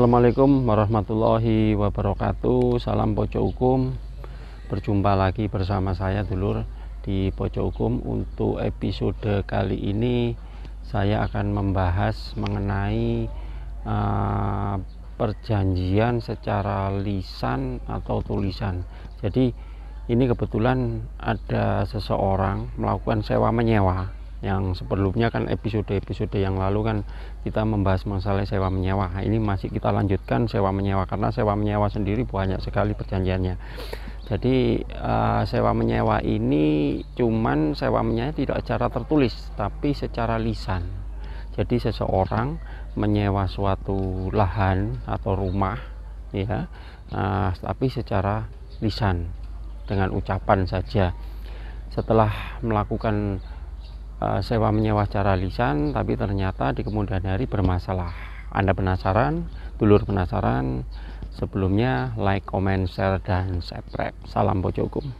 Assalamualaikum warahmatullahi wabarakatuh. Salam Pojok Hukum. Berjumpa lagi bersama saya dulur di Pojok Hukum. Untuk episode kali ini saya akan membahas mengenai perjanjian secara lisan atau tulisan. Jadi ini kebetulan ada seseorang melakukan sewa menyewa. Yang sebelumnya kan episode-episode yang lalu kan kita membahas masalah sewa menyewa. Nah, ini masih kita lanjutkan sewa menyewa, karena sewa menyewa sendiri banyak sekali perjanjiannya. Jadi sewa menyewa ini cuman sewa menyewa tidak secara tertulis tapi secara lisan. Jadi seseorang menyewa suatu lahan atau rumah ya, tapi secara lisan dengan ucapan saja. Setelah melakukan sewa menyewa secara lisan, tapi ternyata di kemudian hari bermasalah. Anda penasaran? Dulur penasaran? Sebelumnya like, comment, share, dan subscribe. Salam Pojok Hukum.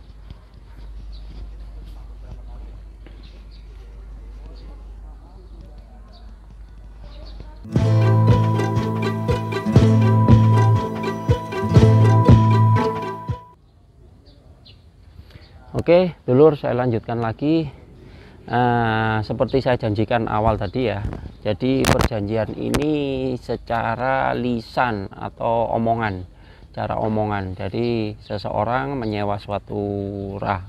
Oke, dulur, saya lanjutkan lagi. Seperti saya janjikan awal tadi ya, jadi perjanjian ini secara lisan atau omongan, cara omongan. Jadi seseorang menyewa suatu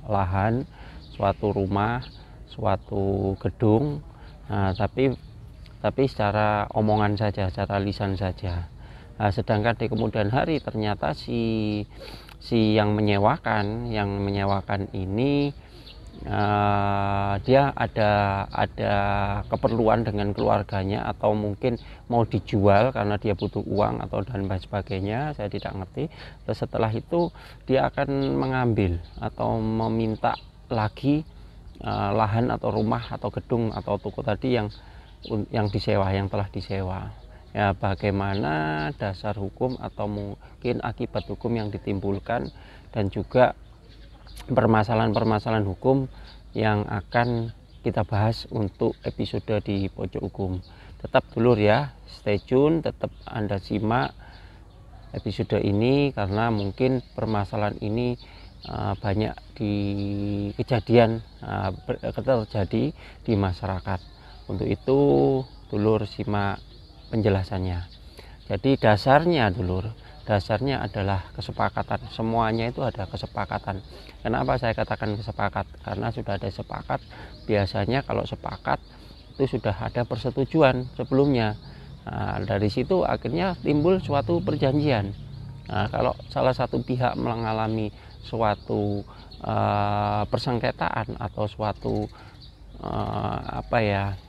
lahan, suatu rumah, suatu gedung, tapi secara omongan saja, secara lisan saja. Sedangkan di kemudian hari ternyata si yang menyewakan ini dia ada keperluan dengan keluarganya, atau mungkin mau dijual karena dia butuh uang atau dan lain sebagainya, saya tidak ngerti. Terus setelah itu dia akan mengambil atau meminta lagi lahan atau rumah atau gedung atau toko tadi yang disewa, yang telah disewa. Ya, bagaimana dasar hukum atau mungkin akibat hukum yang ditimbulkan, dan juga permasalahan-permasalahan hukum yang akan kita bahas untuk episode di Pojok Hukum. Tetap dulur ya, stay tune, tetap Anda simak episode ini, karena mungkin permasalahan ini banyak terjadi di masyarakat. Untuk itu dulur simak penjelasannya. Jadi dasarnya adalah kesepakatan. Semuanya itu ada kesepakatan. Kenapa saya katakan kesepakat? Karena sudah ada sepakat. Biasanya kalau sepakat itu sudah ada persetujuan sebelumnya. Dari situ akhirnya timbul suatu perjanjian. Kalau salah satu pihak mengalami suatu persengketaan atau suatu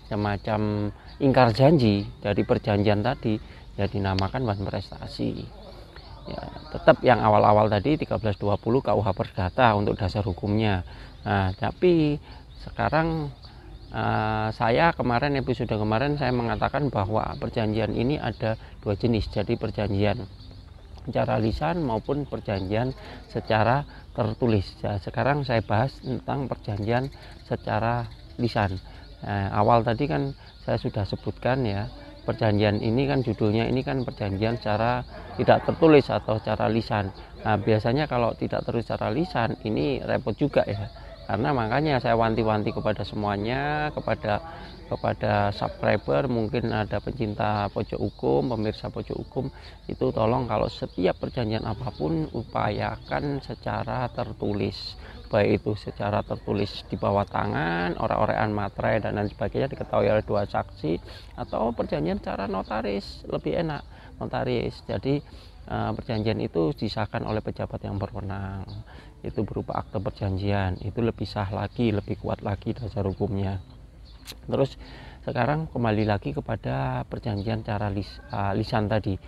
semacam ingkar janji dari perjanjian tadi, ya dinamakan bahan prestasi. Ya, tetap yang awal-awal tadi 1320 KUH Perdata untuk dasar hukumnya. Tapi sekarang saya episode kemarin saya mengatakan bahwa perjanjian ini ada dua jenis. Jadi perjanjian secara lisan maupun perjanjian secara tertulis. Sekarang saya bahas tentang perjanjian secara lisan. Awal tadi kan saya sudah sebutkan ya, perjanjian ini kan judulnya ini kan perjanjian secara tidak tertulis atau secara lisan. Biasanya kalau tidak tertulis secara lisan ini repot juga ya, karena makanya saya wanti-wanti kepada semuanya, kepada subscriber, mungkin ada pencinta Pojok Hukum, pemirsa Pojok Hukum, itu tolong kalau setiap perjanjian apapun upayakan secara tertulis, baik itu secara tertulis di bawah tangan, orang-orekan materai dan lain sebagainya, diketahui oleh dua saksi, atau perjanjian secara notaris, lebih enak notaris. Jadi perjanjian itu disahkan oleh pejabat yang berwenang, itu berupa akte perjanjian, itu lebih sah lagi, lebih kuat lagi dasar hukumnya. Terus sekarang kembali lagi kepada perjanjian cara lisan tadi.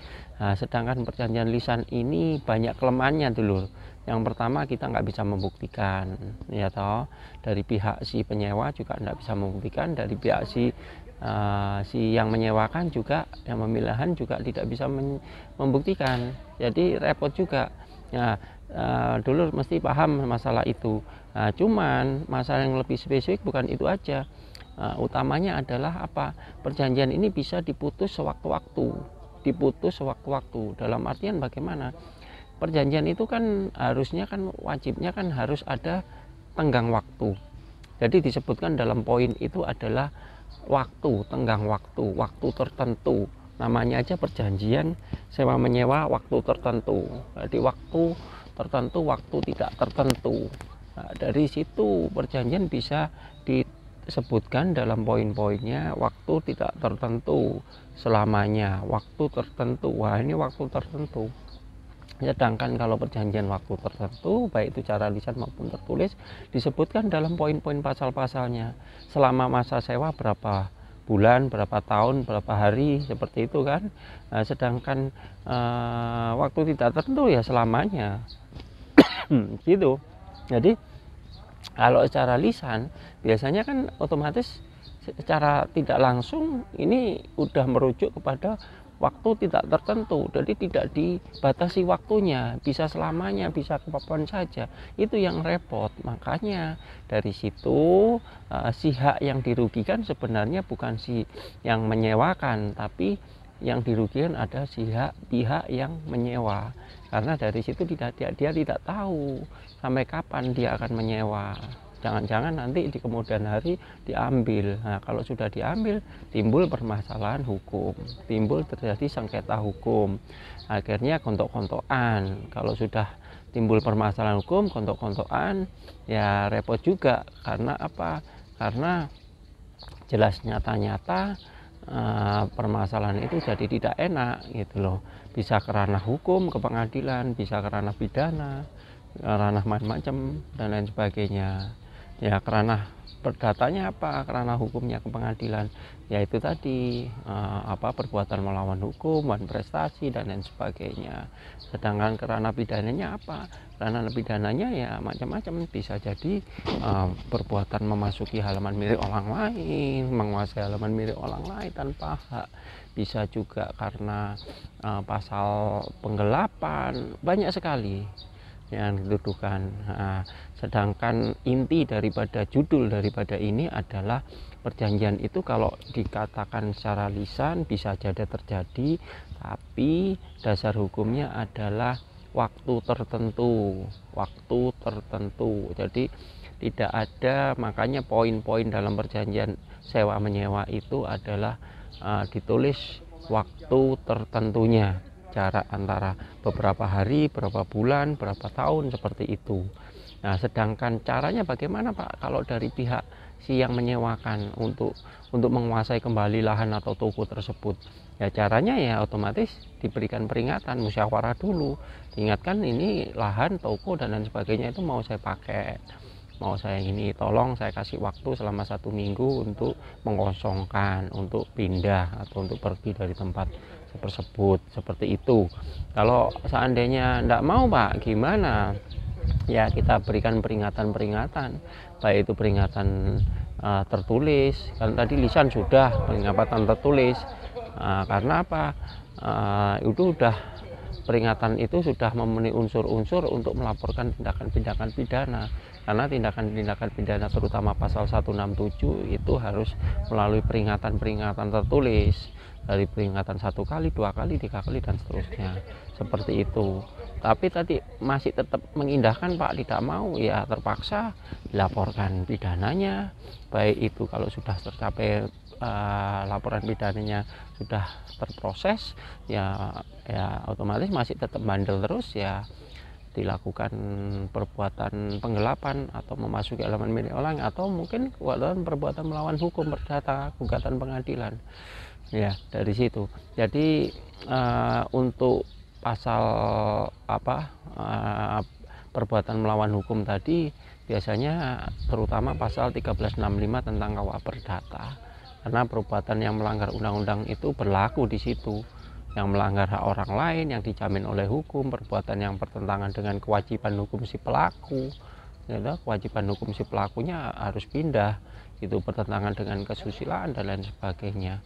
Sedangkan perjanjian lisan ini banyak kelemahannya dulu. Yang pertama, kita nggak bisa membuktikan, ya toh, dari pihak si penyewa juga nggak bisa membuktikan, dari pihak si yang menyewakan juga, yang memilih lahan juga tidak bisa membuktikan. Jadi repot juga. Dulu mesti paham masalah itu. Cuman masalah yang lebih spesifik bukan itu aja. Utamanya adalah apa? Perjanjian ini bisa diputus sewaktu-waktu. diputus sewaktu-waktu. Dalam artian bagaimana? Perjanjian itu kan harusnya kan wajibnya kan harus ada tenggang waktu. Jadi disebutkan dalam poin itu adalah waktu, tenggang waktu, waktu tertentu. Namanya aja perjanjian sewa menyewa waktu tertentu. Jadi waktu tertentu, waktu tidak tertentu. Nah, dari situ perjanjian bisa disebutkan dalam poin-poinnya waktu tidak tertentu selamanya, waktu tertentu. Wah, ini waktu tertentu. Sedangkan kalau perjanjian waktu tertentu, baik itu secara lisan maupun tertulis, disebutkan dalam poin-poin pasal-pasalnya. Selama masa sewa berapa bulan, berapa tahun, berapa hari, seperti itu kan. Nah, sedangkan waktu tidak tertentu ya selamanya. Gitu. Jadi kalau secara lisan biasanya kan otomatis secara tidak langsung ini udah merujuk kepada waktu tidak tertentu, jadi tidak dibatasi waktunya, bisa selamanya, bisa kapan saja. Itu yang repot. Makanya dari situ si hak yang dirugikan sebenarnya bukan si yang menyewakan, tapi yang dirugikan ada pihak yang menyewa, karena dari situ dia tidak tahu sampai kapan dia akan menyewa. Jangan-jangan nanti di kemudian hari diambil. Nah, kalau sudah diambil, timbul permasalahan hukum, timbul terjadi sengketa hukum, akhirnya kontok-kontokan. Kalau sudah timbul permasalahan hukum, kontok-kontokan, ya repot juga. Karena apa? Karena jelas nyata-nyata permasalahan itu jadi tidak enak gitu loh. Bisa ke ranah hukum, ke pengadilan, bisa ke ranah pidana, ranah macam-macam dan lain sebagainya. Ya kerana perdatanya apa, kerana hukumnya ke pengadilan, yaitu tadi perbuatan melawan hukum, wan prestasi dan lain sebagainya. Sedangkan kerana pidananya apa? Kerana pidananya ya macam-macam, bisa jadi perbuatan memasuki halaman milik orang lain, menguasai halaman milik orang lain tanpa hak. Bisa juga karena pasal penggelapan, banyak sekali yang dituduhkan. Nah, sedangkan inti daripada judul daripada ini adalah perjanjian itu kalau dikatakan secara lisan bisa jadi terjadi, tapi dasar hukumnya adalah waktu tertentu. Jadi tidak ada, makanya poin-poin dalam perjanjian sewa menyewa itu adalah ditulis waktu tertentunya, jarak antara beberapa hari, berapa bulan, berapa tahun, seperti itu. Nah, sedangkan caranya bagaimana Pak kalau dari pihak si yang menyewakan untuk menguasai kembali lahan atau toko tersebut? Ya caranya ya otomatis diberikan peringatan, musyawarah dulu, diingatkan ini lahan, toko dan lain sebagainya itu mau saya pakai, mau saya ini, tolong saya kasih waktu selama 1 minggu untuk mengosongkan, untuk pindah atau untuk pergi dari tempat tersebut, seperti itu. Kalau seandainya tidak mau Pak, gimana? Ya kita berikan peringatan-peringatan, baik itu peringatan tertulis, kan tadi lisan sudah, peringatan tertulis. Karena apa? Itu udah, peringatan itu sudah memenuhi unsur-unsur untuk melaporkan tindakan-tindakan pidana. Karena tindakan-tindakan pidana terutama pasal 167 itu harus melalui peringatan-peringatan tertulis, dari peringatan 1 kali, 2 kali, 3 kali dan seterusnya, seperti itu. Tapi tadi masih tetap mengindahkan Pak, tidak mau, ya terpaksa dilaporkan pidananya, baik itu kalau sudah tercapai laporan pidananya sudah terproses, ya otomatis masih tetap bandel terus, ya dilakukan perbuatan penggelapan atau memasuki halaman milik orang, atau mungkin perbuatan melawan hukum, perdata, gugatan pengadilan. Ya dari situ. Jadi untuk pasal perbuatan melawan hukum tadi biasanya terutama pasal 1365 tentang KUA Perdata, karena perbuatan yang melanggar undang-undang itu berlaku di situ, yang melanggar hak orang lain yang dijamin oleh hukum, perbuatan yang bertentangan dengan kewajiban hukum si pelaku, kewajiban hukum si pelakunya harus pindah, itu bertentangan dengan kesusilaan dan lain sebagainya.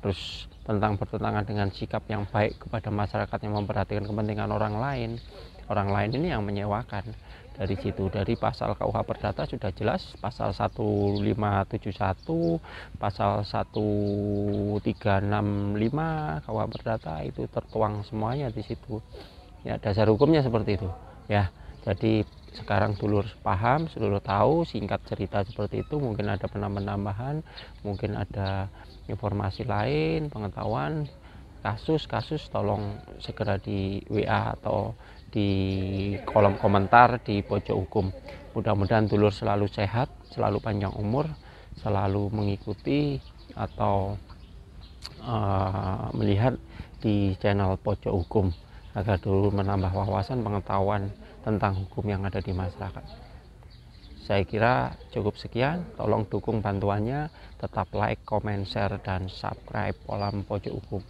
Terus bertentangan dengan sikap yang baik kepada masyarakat yang memperhatikan kepentingan orang lain ini yang menyewakan. dari situ. Dari pasal KUH Perdata sudah jelas, pasal 1571, pasal 1365 KUH Perdata itu tertuang semuanya di situ. Ya, dasar hukumnya seperti itu. Ya, jadi sekarang dulur paham, dulur tahu, singkat cerita seperti itu. Mungkin ada penambahan, mungkin ada informasi lain, pengetahuan, kasus tolong segera di WA atau di kolom komentar di pojok hukum. Mudah-mudahan dulur selalu sehat, selalu panjang umur, selalu mengikuti atau melihat di channel pojok hukum agar dulur menambah wawasan pengetahuan tentang hukum yang ada di masyarakat. Saya kira cukup sekian. Tolong dukung bantuannya, tetap like, comment, share, dan subscribe kolom pojok hukum.